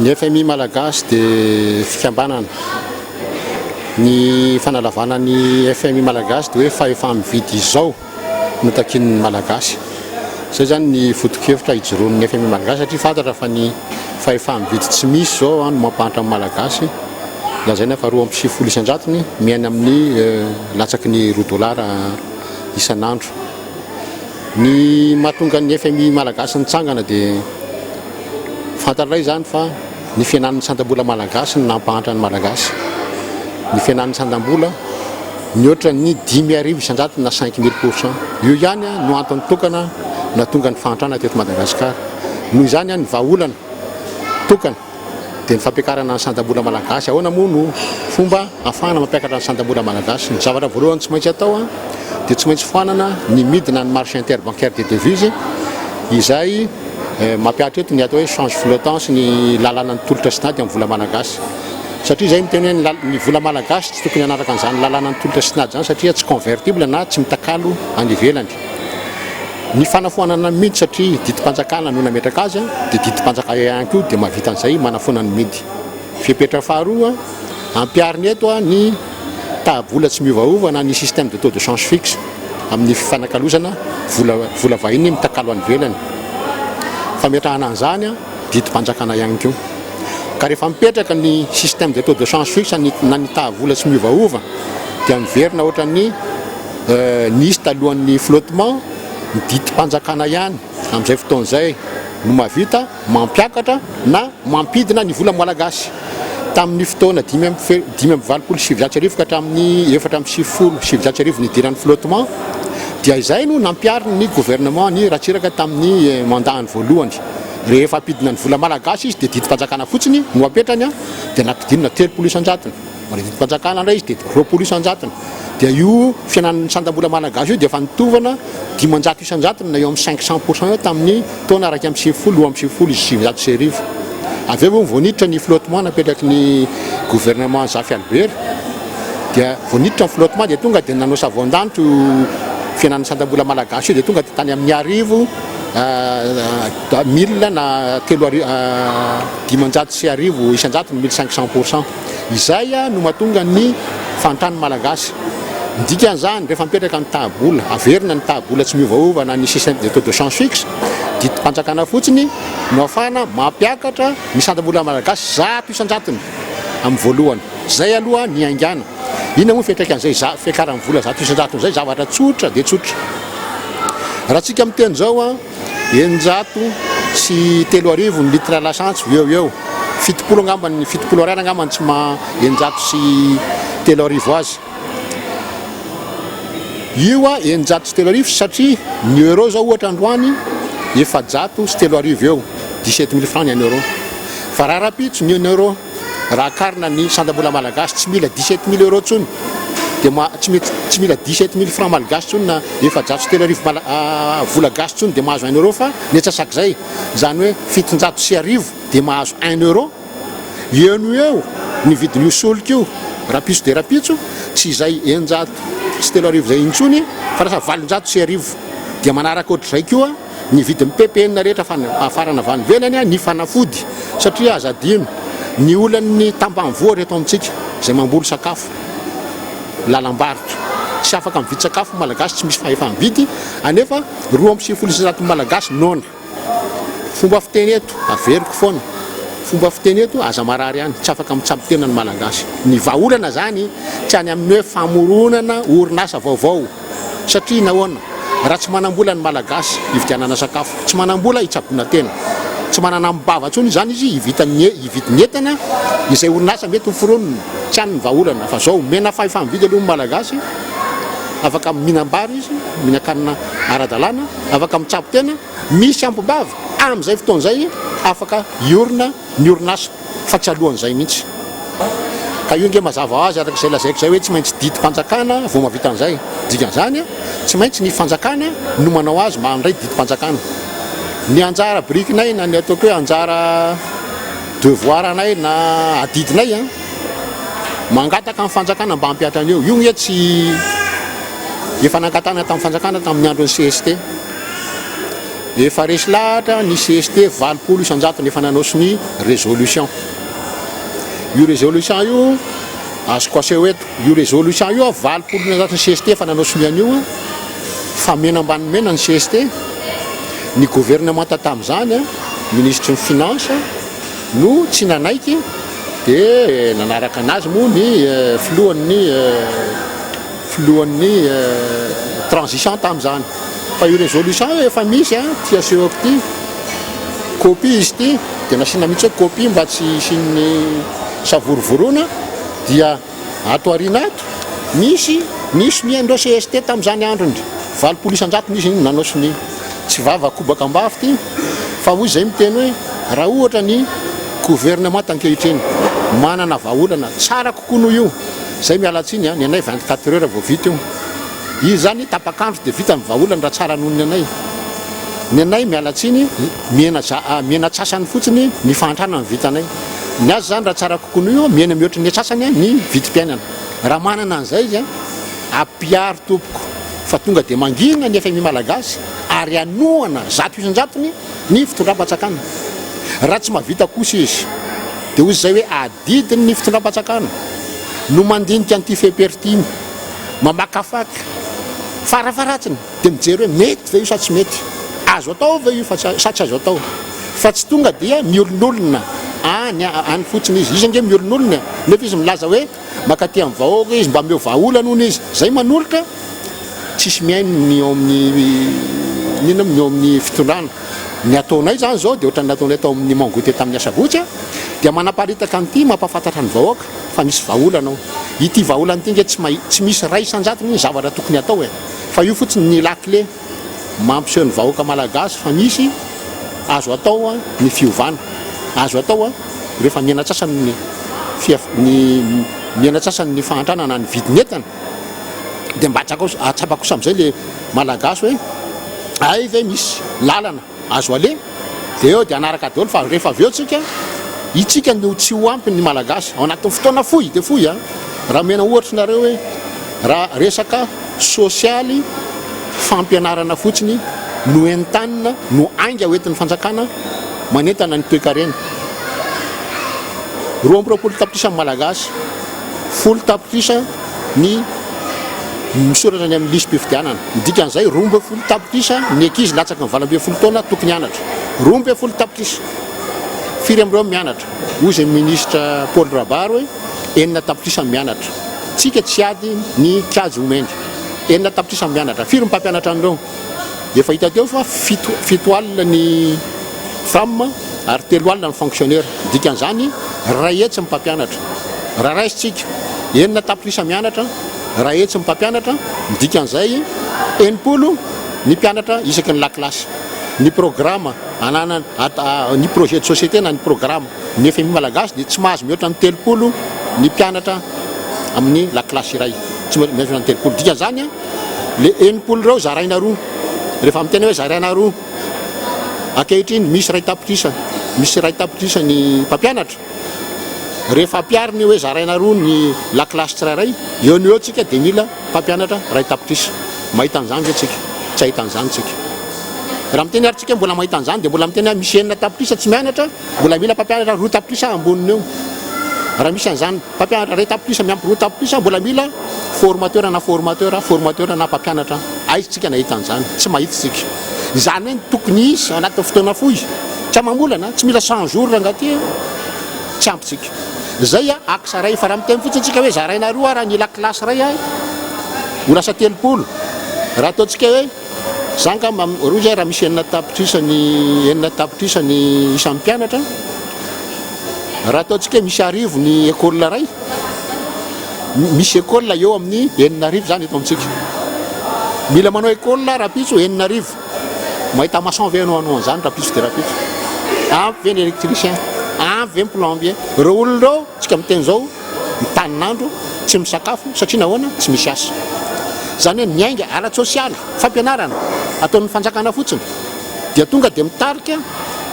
Ny FMI malagasy dia fikambanana. Ny fanalavana ny FMI malagasy dia hoe fahefa mividy izao no takin'ny malagasy. Zay zany ny foto-kevitra hijoroan'ny FMI malagasy satria fantatra fa ny fahefa mividy tsy misy zao no mampahatra amin'ny malagasy. Lazaina fa 2.7 isan-jatony miaina amin'ny latsaky ny $2 isan'andro. Ny mahatonga ny FMI malagasy nitsangana dia fantaray zany fa ny fianan'ny santam-bola malagasy no nampahatra ny malagasy. Ny fianan'ny santam-bola mihoatra ny 5,000 isan-jatony na 5,000%. Io ihany no antony tokana natonga ny fahantrana teto Madagasikara. Noho izany ny vahaolana tokana dia ny fampiakarana ny santam-bola malagasy. Ahoana moa no fomba ahafahana mampiakatra ny santam-bola malagasy? Ny zavatra voalohany tsy maintsy atao dia tsy maintsy foanana ny midina ny marché interbancaire des devises izay mampiatra eto ny atao hoe change flottant sy ny lalàna ny tolotra sy nady amin'ny vola malagasy. Satria izay miteny hoe ny vola malagasy tsy tokony hanaraka an'izany lalàna ny tolotra sy nady zany satria tsy convertible na tsy mitakalo any ivelany. Ny fanafoanana ny midy satria didim-panjakana no nametraka azy dia didim-panjaka ihany koa dia mahavita an'izay manafoana ny midy. Fipetra faharoa ampiariny eto ny taha-bola tsy miovaova na ny système de taux de change fixe amin'ny fifanakalozana vola vahiny mitakalo any ivelany. Fametrahana an'izany didim-panjakana ihany koa. Ka rehefa mipetraka ny système de taux de change fixe na ny taha-vola tsy miovaova dia miverina ohatra ny nisy talohan'ny flottement ny didim-panjakana ihany amin'izay fotoan'izay no mahavita mampiakatra na mampidina ny vola malagasy. Tamin'ny fotoana 5,27 ka hatramin'ny 4,70 ny idiran'ny flottement dia izay no nampiariny ny gouvernement ny Ratsiraka tamin'ny mandahany voalohany. Rehefa ampidina ny vola malagasy izy dia didim-panjakana fotsiny no apetrany dia nampidinina 30 isan-jatony. Ary didim-panjakana indray izy dia 20 isan-jatony. Dia io fianan'ny santam-bola malagasy io dia efa nitovana 500 isan-jatony na eo amin'ny 500% eo tamin'ny taona 2017 avy eo voaniditra ny flottement napetraky ny gouvernement Zafy Albert dia voaniditra ny flottement dia tonga dia nanao savon-danitro fianan'ny santam-bola malagasy io dia tonga dia tany amin'ny 1000 na 500 isan-jatony 1500%. Izay no mahatonga ny fahantrany malagasy. Dikan'izany rehefa mipetraka ny taha-bola averina ny taha-bola tsy miovaova na ny système de taux de change fixe didim-panjakana fotsiny no ahafahana mampiakatra ny santam-bola malagasy 100 isan-jatony amin'ny voalohany. Zay aloha ny aingana. Ina moa fiantraikan'izay fiakaran'ny vola 100 isan-jatony zay zavatra tsotra dia tsotra. Raha tsika miteny zao 900 sy 3,000 ny litre lasantsy eo 70 angambany 70 ariary angambany tsy 900 sy 3,000 azy. Io 900 sy 3,000 satria ny euro zao ohatra androany 400 sy 3,000 eo 17,000 francs ny euro. Fa raha rapitso ny euro raha akarina ny santam-bola malagasy tsy mila 17,000 euro tsony dia tsy mila 17,000 francs malagasy tsony na 400 sy 3,000 vola gasy tsony dia mahazo 1 euro fa ny atsasak'izay zany hoe 700 dia mahazo 1 euro. Eo ny vidin'io solika io rapitso dia rapitso tsy izay 900 sy 3,000 zay intsony fa lasa 800 sy 1,000 dia manaraka ohatr'izay koa ny vidin'ny PPN rehetra afarana avy any ivelany ny fanafody satria azadino ny olan'ny tambanvoa reto amintsika izay mamboly sakafo lalam-barotra tsy afaka mividy sakafo malagasy tsy misy fahefa mividy anefa 2,7 isan-jatony malagasy nona. Fomba fiteny eto averiko foana fomba fiteny eto aza marary ihany tsy afaka mitsabo tena ny malagasy. Ny vahaolana zany tsy any amin'ny hoe famoronana orinasa vaovao satria nahoana raha tsy manambola ny malagasy hividianana sakafo tsy manambola hitsabona tena tsy manana mibava ntsony zany izy hividy ny entana izay orinasa mety ho foroniny tsy any ny vahaolana fa zao mena fahefa mividy aloha ny malagasy afaka mihinam-bary izy mihinan-kanina ara-dalàna afaka mitsabo tena misy ampibava amin'izay fotoan'izay afaka iorina ny orinasa fa tsy alohan'izay mihitsy. Ka io nge mazava ho azy arak'izay lazaiko zay hoe tsy maintsy didim-panjakana vao mahavita an'izay. Dikan'izany tsy maintsy ny fanjakana no manao azy mba handray didim-panjakana. Ny anjara brikinay na ny ataoko hoe anjara devoir anay na adidinay mangataka amin'ny fanjakana mba hampiatra an'io. Io nye tsy efa nangatana tamin'ny fanjakana tamin'ny andron'ny CST efa resy lahatra ny CST 20 isan-jato nefa nanosy ny résolution. Io résolution io azoko aseho eto, io résolution io 20 isan-jato ny CST fa nanosy ny anio fa mena ambany mena ny CST. Ny gouvernement tamin'izany ministre ny finance no tsy nanaiky dia nanaraka anazy moa ny filohan'ny transition tamin'izany. Fa io résolution efa misy ty aseho ty copie izy ty dia nasiana mihitsy hoe copie mba tsy isin'ny savorovorona dia ato arinato misy miandreo CST tamin'izany androny 20 isan-jato nisy nanosy ny tsy vavakobaka ambafy ty fa hoy izay miteny hoe raha ohatra ny gouvernement ankehitriny manana vahaolana tsara kokoa noho io zay mialatsiny ny anay 24 heures vao vita io izy zany tapakandro dia vita ny vahaolana raha tsara noho ny anay mialatsiny miena tsasany fotsiny ny fantrana ny vitanay ny azy zany raha tsara kokoa noho io miena mihoatra ny atsasany ny vitim-piainana raha manana an'izay izy apiary tompoko fa tonga dia mangina ny FMI malagasy ary anohana zato isan-jatony ny fitondram-patsakana. Raha tsy mahavita kosa izy dia hoy izay hoe adidiny ny fitondram-patsakana no mandinika an'ity fepertimy mamakafaky farafaratsiny dia mijery hoe mety ve io sa tsy mety, azo atao ve io sa tsy azo atao, fa tsy tonga dia miolonolona any fotsiny izy nge miolonolona nefa izy milaza hoe makaty amin'ny vahoaka izy mba meo vahaolana hono izy zay manolotra tsisy miaino ny eo amin'ny fitondrana. Ny ataonay zany zao dia ohatran'ny nataonay tao amin'ny mangote tamin'ny asavotsy dia manaparitaka an'ity mampafantatra ny vahoaka fa misy vahaolana ao. Ity vahaolana ity nge tsy misy ray isan-jato ny zavatra tokony atao fa io fotsiny ny lakile mampiseho ny vahoaka malagasy fa misy azo atao ny fiovana, azo atao rehefa miena tsasany miena tsasany ny fahantranana ny vidinetana dia mba atsapa kosa amin'izay le malagasy hoe ay ve misy lalana azo ale dia eo dia anaraka daholo fa rehefa avy eo tsika itsika no tsy ho ampy ny malagasy ao anatin'ny fotoana fohy dia fohy raha mena ohatra nareo hoe raha resaka sosialy fampianarana fotsiny no entanina no ainga hoentin'ny fanjakana manentana ny toe-karena 20 tapitrisa ny malagasy 10 tapitrisa ny misoratra ny amin'ny lisy mpifidianana dikan'izay 12 tapitrisa ny ankizy latsaka ny 12 taona tokony hianatra 12 tapitrisa firy am'ireo mianatra hoy izay ministre Paul Rabaro hoe 9 tapitrisa mianatra tsika tsy ady ny kajy omendy 9 tapitrisa mianatra firy mpampianatra an'ireo efa hita teo fa fito alina ny femme ary 3 alina ny fonctionnaire dikan'izany ray etsy mpampianatra raha raisitsika 9 tapitrisa mianatra raha etsy mpampianatra dikan'izay 80 ny mpianatra isaky ny lakilasy ny programme anana ny projet de société na ny programme ny FMI malagasy dia tsy mahazo mihoatra ny 30 ny mpianatra amin'ny lakilasy iray tsy mihoatra ny 30 dikan'izany le 80 reo zaraina roa rehefa miteny hoe zaraina roa ankehitriny misy ray tapitrisa ny mpampianatra rehefa ampiariny hoe zaraina roa ny lakilasy tsirairay eo ny eo tsika dia mila mpampianatra ray tapitrisa mahita an'izany ve tsika tsy ahitan'izany tsika raha miteny ary tsika mbola mahita an'izany dia mbola miteny misy 9 tapitrisa tsy mianatra mbola mila mpampianatra 2 tapitrisa amboniny eo raha misy an'izany mpampianatra ray tapitrisa miampy 2 tapitrisa mbola mila formateur na mpampianatra aizitsika nahita an'izany tsy mahita tsika izany hoe tokony isy anatin'ny fotoana fohy tsy amamolana tsy mila 100 jours angaty tsy ampytsika zay aksa ray fa raha miteny fotsiny tsika hoe zaraina roa raha ny lakilasy ray ho lasa 30 raha ataontsika hoe zanga roa zay raha misy 9 tapitrisa ny isan'ny mpianatra raha ataontsika hoe misy arivo ny école ray misy école eo amin'ny 9 zany eto amintsika mila manao école rapitso 9 mahita maçon ve anao an'izany rapitso dia rapitso ampy ve ny électricien ampy ve ny plombier reo olona reo tsika miteny zao mitaninandro tsy misakafo satria nahoana tsy misy asa zany hoe miainga ara sosialy fampianarana ataon'ny fanjakana fotsiny dia tonga dia mitarika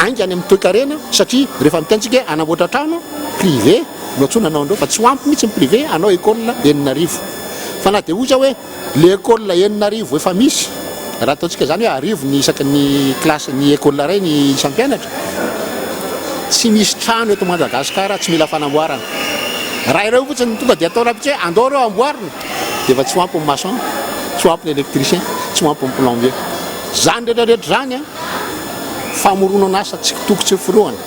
aingany amin'ny toe-karena satria rehefa mitentsika hoe anamboatra trano privé no atsona anao andreo fa tsy ho ampy mihitsy ny privé anao école 9 fa na dia oza hoe le école 9 efa misy raha ataontsika zany hoe arivo ny isaky ny klasy ny école ray ny isam-pianatra tsy misy trano eto Madagasikara tsy mila fanamboarana raha ireo fotsiny tonga dia atao rapitra hoe andao reo amboarina dia efa tsy ho ampy ny maçon tsy ho ampy ny électricien tsy ho ampy ny plombier zany rehetrarehetra zany a famoronana asa tsy tokony tsy firohana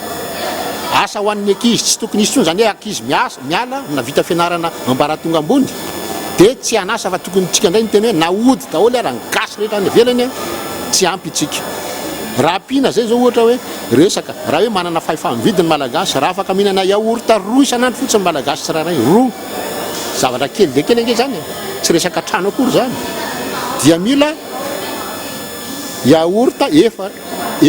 asa ho an'ny ankizy tsy tokony isy tsony zany hoe ankizy miala na vita fianarana ambaratonga ambony dia tsy anasa fa tokony tsika indray ny teny hoe naody daholo raha ny gasy rehetra any velany a tsy ampy itsika raha ampina zay zao ohatra hoe resaka raha hoe manana fahefa-mividiny malagasy raha afaka mihinana yaourta roa isan'andro fotsiny malagasy tsirairay roa zavatra kely dia kely ange zany tsy resaka trano akory zany dia mila yaourta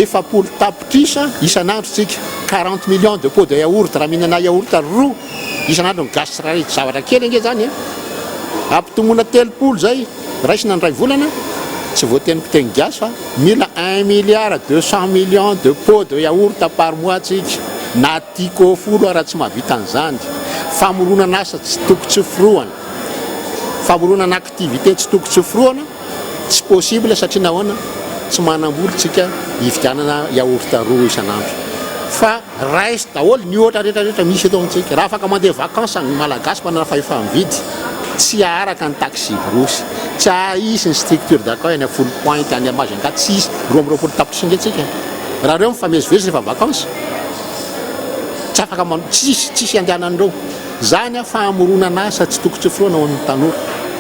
efapolo tapitrisa isan'andro tsika 40 millions de pots de yaourt raha mihinana yaourta roa isan'andro ny gasy tsirairay zavatra kely ange zany ampitomona 3 zay raisina ny ray volana tsy voateny mpiteny gasy fa mila 1 milliard 200 millions de pots de yaourt par mois tsika na tiako folo raha tsy mahavita an'izany famoronana asa tsy tokony tsy firohana famoronana activité tsy tokony tsy firohana tsy possible satria nahoana tsy manam-bola tsika hividianana yaourta roa isan'andro fa raisy daholo ny ohatra rehetrarehetra misy eto amintsika raha afaka mandeha vacances ny malagasy manana fahefa-mividy tsy araka ny taxi brosy tsy ahisy ny structure d'accord any full point any Majunga tsy isy 20 tapitrisa nge raha reo mifamezivezy rehefa vacances tsy afaka tsisy andehanan'ireo zany a famoronana asa tsy tokony tsy firohana ho an'ny tanora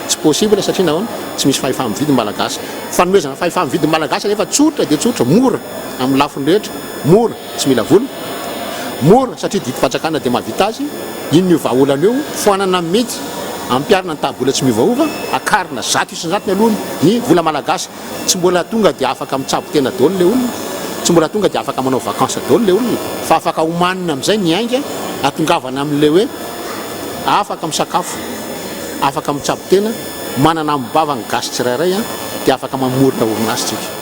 tsy possible satria nahoana tsy misy fahefa-mividy malagasy fanomezana fahefa-mividy malagasy nefa tsotra dia tsotra mora amin'ny lafiny rehetra mora tsy mila vola mora satria didi-patsakana dia mahavita azy iny io vahaolana eo foanana mety ampiarina ny tabola tsy mivaova akarina zato isan-jato ny aloha ny vola malagasy tsy mbola tonga dia afaka mitsabo tena daholo le olona tsy mbola tonga dia afaka manao vacances daholo le olona fa afaka homanina amin'izay ny ainga atongavana amin'le hoe afaka misakafo afaka mitsabo tena manana mibava ny gasy tsirairay dia afaka mamorona orinasy tsika